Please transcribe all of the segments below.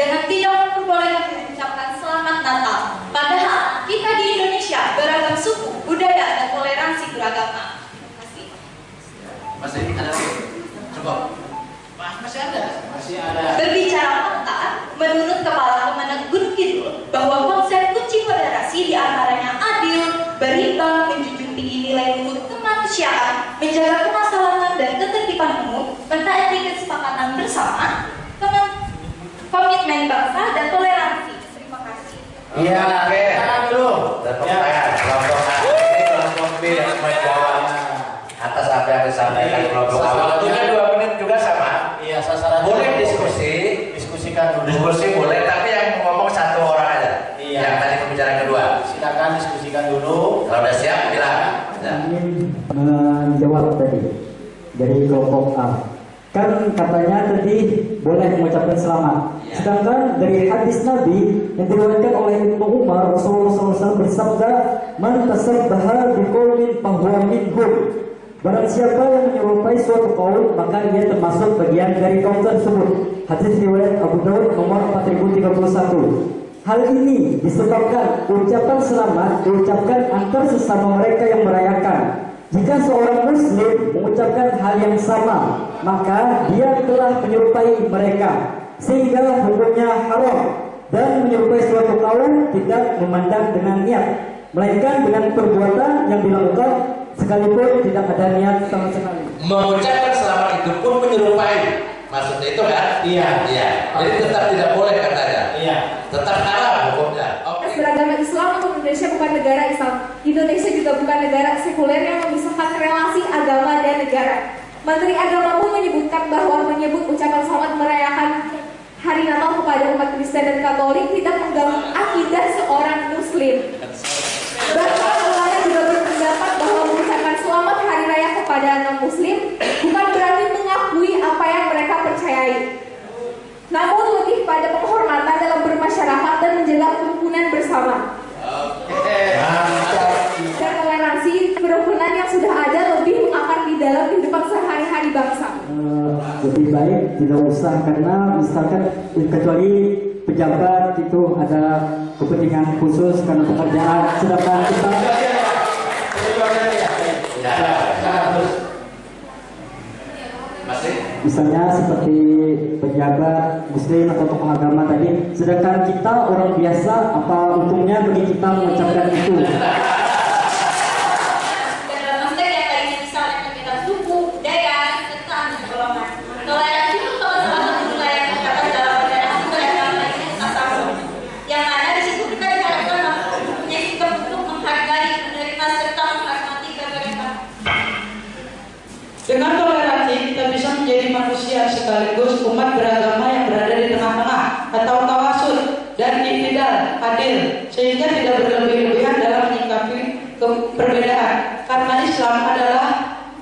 dengan tidak memperbolehkan mengucapkan selamat Natal. Padahal kita di Indonesia beragam suku, budaya, dan toleransi beragama. Masih ada? Cukup. Masih ada? Masih ada. Berbicara fakta, menurut Kepala Kemenag Gunung Kidul, bahwa konsep kunci moderasi diantaranya adil, berimbang, menjunjung tinggi nilai luhur kemanusiaan, menjaga kemaslahatan dan ketertiban umum, mentaati kesepakatan bersama, komitmen bangsa dan toleransi. Terima kasih. Iya, oke. Tangan dulu. Tepuk tangan. Kelompok A. Ini kelompok B yang menjawab atas apa yang disampaikan kelompok A. Waktunya 2 menit juga sama. Iya, sasaran. Boleh diskusikan dulu. Diskusi boleh, tapi yang ngomong 1 orang aja. Iya. Yang tadi pembicaraan kedua. Silakan diskusikan dulu. Kalau udah siap, bilang. Ingin menjawab tadi dari kelompok A. Kan katanya tadi boleh mengucapkan selamat. Sedangkan dari hadis Nabi yang diriwayatkan oleh Ibnu Umar, Rasulullah SAW bersabda, "Man tasabbaha biqaumin fahuwa minhum." Barang siapa yang menyerupai suatu kaum, maka ia termasuk bagian dari kaum tersebut. Hadis riwayat Abu Daud nomor 4031. Hal ini disebabkan ucapan selamat diucapkan antar sesama mereka yang merayakan. Jika seorang muslim mengucapkan hal yang sama, maka dia telah menyerupai mereka, sehingga hukumnya haram. Dan menyerupai suatu kaum tidak memandang dengan niat, melainkan dengan perbuatan yang dilakukan sekalipun tidak ada niat sama sekali. Mengucapkan selamat itu pun menyerupai. Maksudnya itu kan? Iya. Jadi tetap tidak boleh katanya. Iya. Tetap haram hukumnya. Oke. Beragama Islam untuk Indonesia bukan negara Islam. Indonesia juga bukan negara sekuler yang memisahkan relasi agama dan negara. Menteri Agama pun menyebutkan bahwa menyebut ucapan selamat merayakan Hari Natal kepada umat Kristen dan Katolik tidak mengganggu akidah seorang Muslim. Bahkan ulama juga berpendapat bahwa mengucapkan selamat Hari Raya kepada non-Muslim bukan berarti mengakui apa yang mereka percayai, namun lebih pada penghormatan dalam bermasyarakat dan menjaga kerukunan bersama. Dan toleransi kerukunan yang sudah ada lebih mengakar di dalam kehidupan sehari-hari bangsa. Lebih baik tidak usah, karena misalkan kecuali pejabat itu ada kepentingan khusus karena pekerjaan, sedangkan kita misalnya seperti pejabat muslim atau tokoh agama tadi, sedangkan kita orang biasa, apa untungnya bagi kita mengucapkan itu? Dengan toleransi kita bisa menjadi manusia sekaligus umat beragama yang berada di tengah-tengah atau tawasud dan iktidal, adil, sehingga tidak berlebih-lebihan dalam menyikapi perbedaan. Karena Islam adalah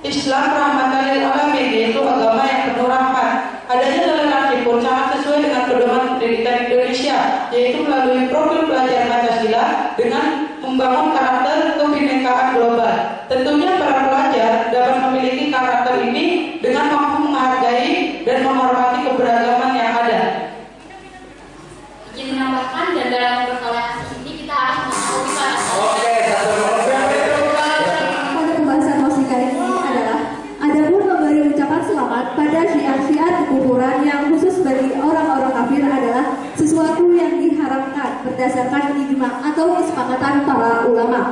Islam rahmatan lil alamin, yaitu agama yang penuh rahmat. Adanya toleransi pun sangat sesuai dengan pedoman pendidikan Indonesia, yaitu melalui profil pelajar Pancasila dengan membangun karakter kebinekaan global. Tentunya para pelajar dapat memiliki karakter ini dengan mampu menghargai dan menghormati keberagaman yang ada. Izin menambahkan, dan dalam bertoleransi ini kita harus mengakui Oke, satu Pada pembahasan musik kali ini adalah adapun memberi ucapan selamat pada syiar-syiar kekufuran yang khusus bagi orang-orang kafir adalah sesuatu yang diharamkan berdasarkan ijma atau kesepakatan para ulama.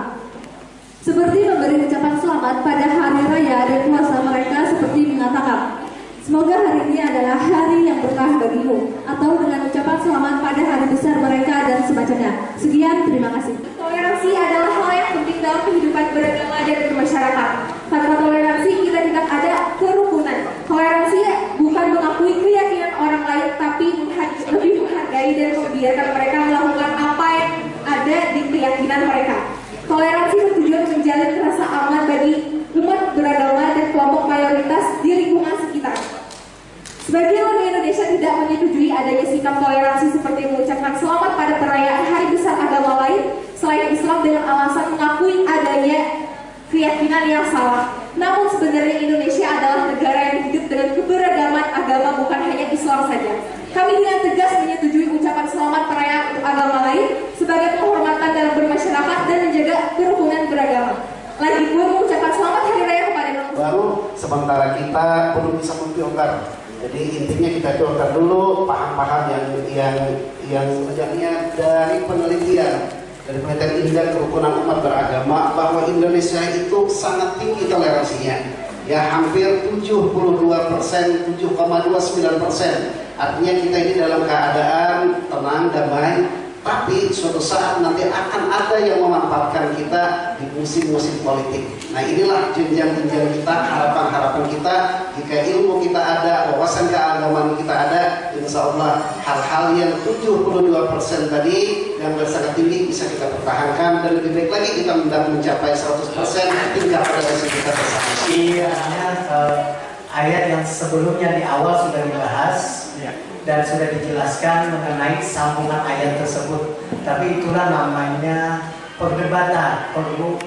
Seperti memberi ucapan selamat pada hari raya dan puasa mereka seperti mengatakan, "Semoga hari ini adalah hari yang berkah bagimu," atau dengan ucapan selamat pada hari besar mereka dan semacamnya. Sekian, terima kasih. Toleransi adalah hal yang penting dalam kehidupan beragama dan bermasyarakat. Tanpa toleransi kita tidak ada kerukunan. Toleransi bukan mengakui keyakinan orang lain, tapi lebih menghargai dan membiarkan mereka melakukan apa yang ada di keyakinan mereka. Toleransi bertujuan menjalin rasa aman bagi umat beragama dan kelompok mayoritas di lingkungan sekitar. Sebagian warga Indonesia tidak menyetujui adanya sikap toleransi seperti mengucapkan selamat pada perayaan hari besar agama lain selain Islam dengan alasan mengakui adanya keyakinan yang salah. Namun sebenarnya Indonesia adalah negara yang hidup dengan keberagaman agama, bukan hanya Islam saja. Kami dengan tegas menyetujui ucapan selamat perayaan untuk agama lain sebagai penghormatan dalam bermasyarakat dan menjaga kerukunan beragama. Lagi pun mengucapkan selamat hari raya kepada baru sementara kita belum bisa memfilter. Jadi intinya kita filter dulu paham-paham yang sebenarnya dari penelitian ini dan kerukunan umat beragama bahwa Indonesia itu sangat tinggi toleransinya. Ya hampir 72%, 7,29%. Artinya kita ini dalam keadaan tenang, damai. Tapi suatu saat nanti akan ada yang memanfaatkan kita di musim-musim politik. Nah inilah jenjang-jenjang kita, harapan-harapan kita. Jika ilmu kita ada, wawasan keagamaan kita ada, insya Allah hal-hal yang 72% tadi yang sangat tinggi bisa kita pertahankan. Dan lebih baik lagi kita mencapai 100% tingkat toleransi kita bersama. Iya, ayat yang sebelumnya di awal sudah dibahas. Dan sudah dijelaskan mengenai sambungan ayat tersebut. Tapi itulah namanya perdebatan. Perlu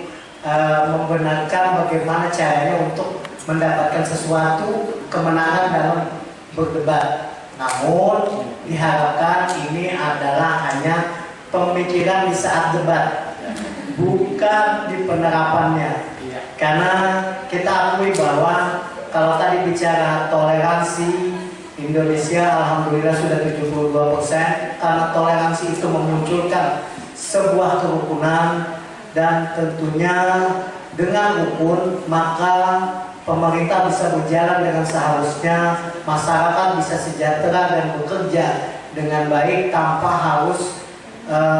membenarkan bagaimana caranya untuk mendapatkan sesuatu kemenangan dalam berdebat. Namun diharapkan ini adalah hanya pemikiran di saat debat, bukan di penerapannya. Karena kita akui bahwa kalau tadi bicara toleransi, Indonesia alhamdulillah sudah 72%, karena toleransi itu memunculkan sebuah kerukunan dan tentunya dengan rukun maka pemerintah bisa berjalan dengan seharusnya, masyarakat bisa sejahtera dan bekerja dengan baik tanpa harus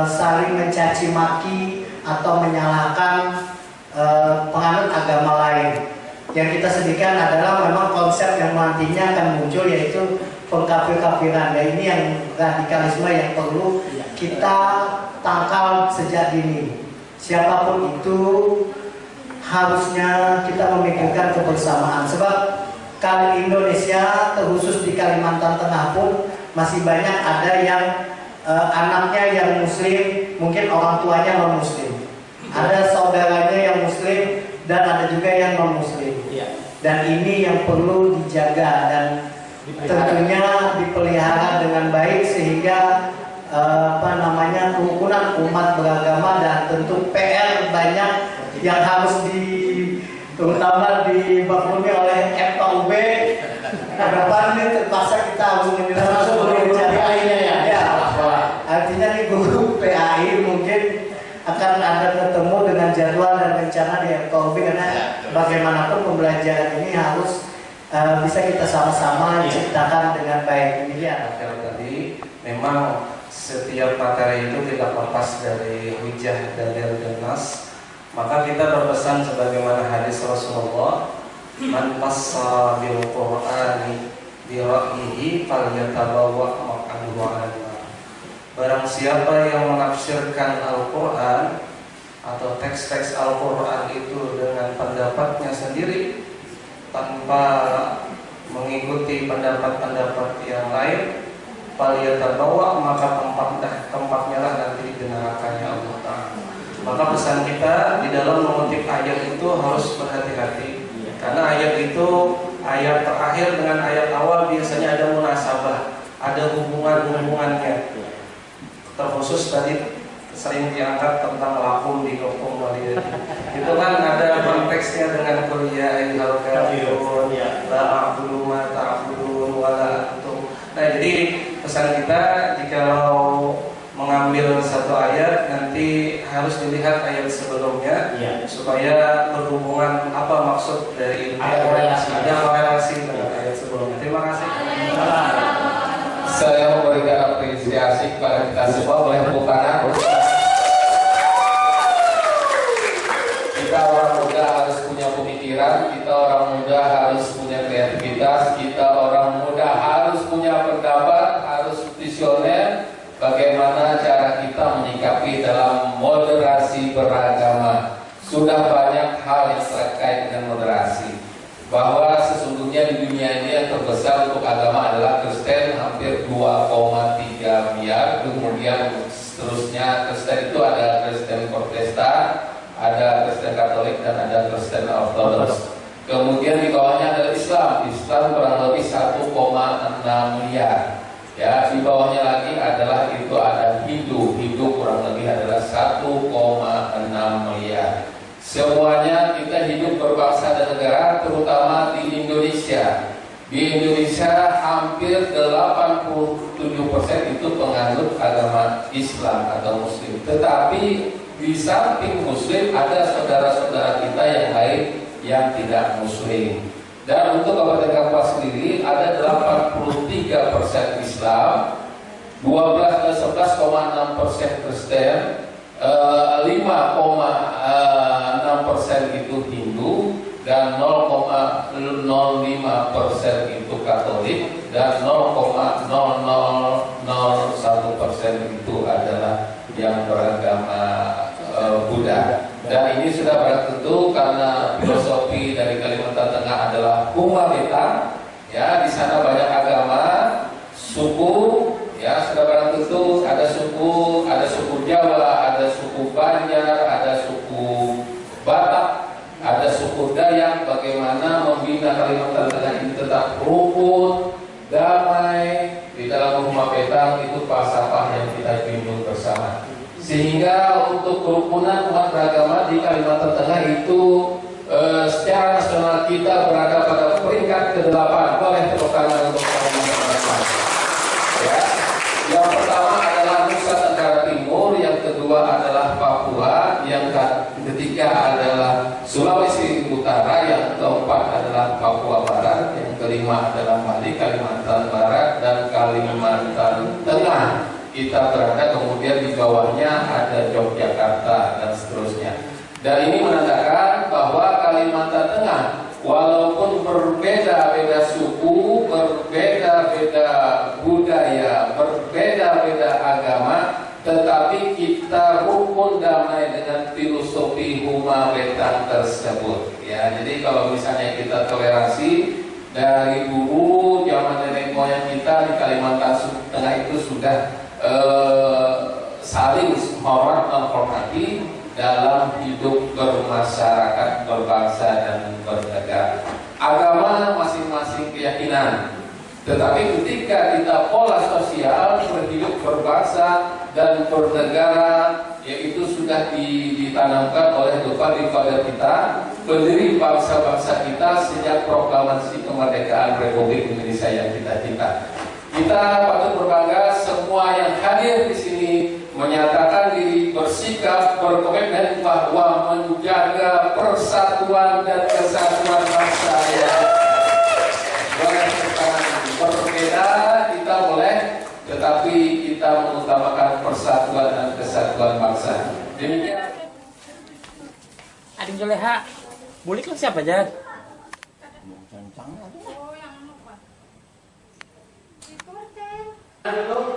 saling mencaci maki atau menyalahkan penganut agama lain. Yang kita sedihkan adalah memang konsep yang nantinya akan muncul yaitu pengkafir-kafiran. Dan ini yang radikalisme yang perlu kita tangkal sejak dini. Siapapun itu harusnya kita memikirkan kebersamaan. Sebab kali Indonesia, terkhusus di Kalimantan Tengah pun masih banyak ada yang anaknya yang muslim, mungkin orang tuanya non-muslim. Ada saudaranya yang muslim dan ada juga yang non-muslim. Dan ini yang perlu dijaga dan tentunya dipelihara dengan baik sehingga kerukunan umat beragama dan tentu PR banyak yang harus terutama dibangun oleh FKUB. Ke depan ini terpaksa kita harus artinya di guru PAI mungkin akan ada ketemu dengan jadwal dan rencana di FKUB karena bagaimanapun pembelajaran ini harus bisa kita sama-sama ciptakan dengan baik. Demikian. Tadi memang setiap materi itu tidak lepas dari hujah, dalil dan nas. Maka kita berpesan sebagaimana hadis Rasulullah, man fassara bil Qur'ani bi ra'yihi falyatabawwa maq'adahu 'alan nar. Barang siapa yang menafsirkan Al-Quran atau teks-teks Al-Quran itu dengan pendapatnya sendiri tanpa mengikuti pendapat-pendapat yang lain, falyatabawwa, maka tempatnya lah nanti di nerakanya Allah Ta'ala. Maka pesan kita di dalam mengutip ayat itu harus berhati-hati, karena ayat itu ayat terakhir dengan ayat awal biasanya ada munasabah, ada hubungan-hubungannya. Terkhusus tadi sering diangkat tentang lakum di hukum waliyah. Itu kan ada konteksnya dengan kuliah ayyuhal kafirun, la a'budu ma ta'budun wa la antum. Nah, jadi pesan kita jikalau mengambil satu ayat nanti harus dilihat ayat sebelumnya supaya berhubungan apa maksud dari ada korelasi dengan ayat sebelumnya. Terima kasih. Saya memberikan apresiasi kepada kita semua, boleh tepuk tangan. Kita orang muda harus punya pemikiran, kita orang muda harus punya kreativitas, kita orang muda harus punya pendapat, harus visioner. Bagaimana cara kita menyikapi dalam moderasi beragama? Sudah banyak hal yang terkait dengan moderasi. Bahwa sesungguhnya di dunia ini yang terbesar untuk agama adalah Kristen, hampir 2,3 miliar. Kemudian seterusnya Kristen itu ada Kristen Protestan, ada Kristen Katolik, dan ada Kristen Ortodoks. Kemudian di bawahnya adalah Islam. Islam kurang lebih 1,6 miliar. Ya, di bawahnya lagi adalah itu ada Hindu kurang lebih adalah 1,6 miliar. Semuanya kita hidup berbangsa dan negara, terutama di Indonesia. Di Indonesia hampir 87% itu penganut agama Islam atau Muslim. Tetapi di samping Muslim ada saudara-saudara kita yang lain yang tidak Muslim. Dan untuk Kabupaten Kapuas sendiri ada 83% Islam, 11,6% Kristen, 5,6% itu Hindu, dan 0,05% itu Katolik, dan 0,0001% itu adalah yang beragama Buddha. Dan ini sudah barang tentu karena filosofi dari Kalimantan Tengah adalah Humabeta. Ya, di sana banyak agama, suku. Ya, sudah barang tentu ada suku Jawa, ada suku Banjar, ada suku Batak, ada suku Dayak. Bagaimana membina Kalimantan Tengah ini tetap rukun, damai. Di dalam Humabeta itu falsafah yang kita junjung bersama. Sehingga untuk kerukunan umat beragama di Kalimantan Tengah itu secara nasional kita berada pada peringkat ke-8. Boleh tepuk tangan untuk Kalimantan Tengah. Ya. Yang pertama adalah Nusa Tenggara Timur, yang kedua adalah Papua, yang ketiga adalah Sulawesi Utara, yang keempat adalah Papua Barat, yang kelima adalah Bali, Kalimantan Barat, dan Kalimantan Tengah. Kita berada, kemudian di bawahnya ada Yogyakarta dan seterusnya. Dan ini menandakan bahwa Kalimantan Tengah walaupun berbeda-beda suku, berbeda-beda budaya, berbeda-beda agama, tetapi kita rukun damai dengan filosofi Humabeta tersebut. Ya, jadi kalau misalnya kita toleransi dari dulu zaman nenek moyang kita di Kalimantan Tengah itu sudah saling hormat menghormati dalam hidup bermasyarakat, berbangsa dan bernegara. Agama masing-masing keyakinan, tetapi ketika kita pola sosial berhidup berbangsa dan bernegara, yaitu sudah ditanamkan oleh Father kita, pendiri bangsa-bangsa kita sejak proklamasi kemerdekaan Republik Indonesia yang kita cinta. Kita patut berbangga semua yang hadir di sini menyatakan diri, bersikap, berkomitmen bahwa menjaga persatuan dan kesatuan bangsa. Ya. Boleh berbeda, kita boleh, tetapi kita mengutamakan persatuan dan kesatuan bangsa. Demikian. Adik Joleha, bulik lu siapa aja? Itu